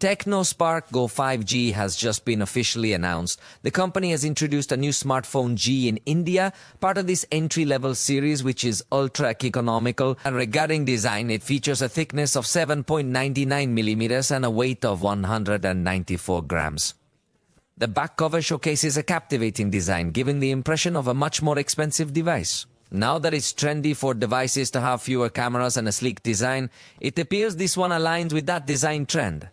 Tecno Spark Go 5G has just been officially announced. The company has introduced a new smartphone G in India, part of this entry-level series which is ultra-economical. And regarding design, it features a thickness of 7.99 millimeters and a weight of 194 grams. The back cover showcases a captivating design, giving the impression of a much more expensive device. Now that it's trendy for devices to have fewer cameras and a sleek design, it appears this one aligns with that design trend.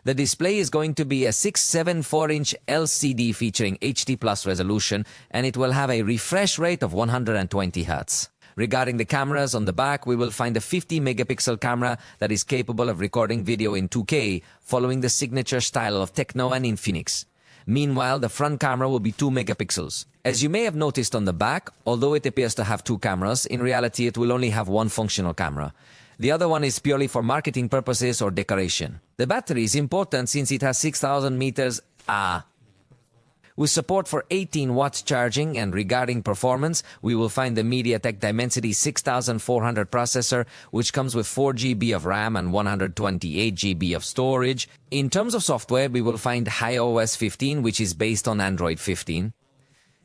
The display is going to be a 674-inch LCD featuring HD+ resolution, and it will have a refresh rate of 120 Hz. Regarding the cameras on the back, we will find a 50-megapixel camera that is capable of recording video in 2K, following the signature style of Tecno and Infinix. Meanwhile, the front camera will be 2 megapixels. As you may have noticed on the back, although it appears to have two cameras, in reality it will only have one functional camera. The other one is purely for marketing purposes or decoration. The battery is important since it has 6,000 meters with support for 18 watts charging, and regarding performance, we will find the MediaTek Dimensity 6400 processor, which comes with 4 GB of RAM and 128 GB of storage. In terms of software, we will find iOS 15, which is based on Android 15.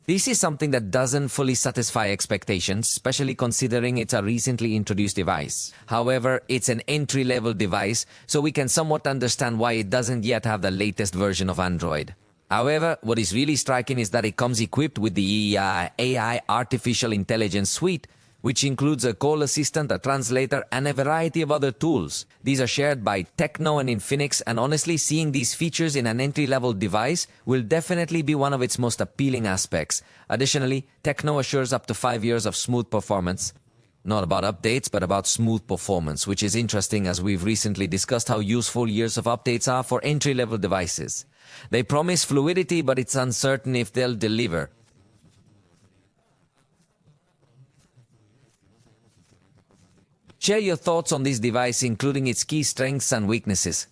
This is something that doesn't fully satisfy expectations, especially considering it's a recently introduced device. However, it's an entry-level device, so we can somewhat understand why it doesn't yet have the latest version of Android. However, what is really striking is that it comes equipped with the AI Artificial Intelligence Suite, which includes a call assistant, a translator, and a variety of other tools. These are shared by Tecno and Infinix, and honestly, seeing these features in an entry-level device will definitely be one of its most appealing aspects. Additionally, Tecno assures up to 5 years of smooth performance. Not about updates, but about smooth performance, which is interesting as we've recently discussed how useful years of updates are for entry-level devices. They promise fluidity, but it's uncertain if they'll deliver. Share your thoughts on this device, including its key strengths and weaknesses.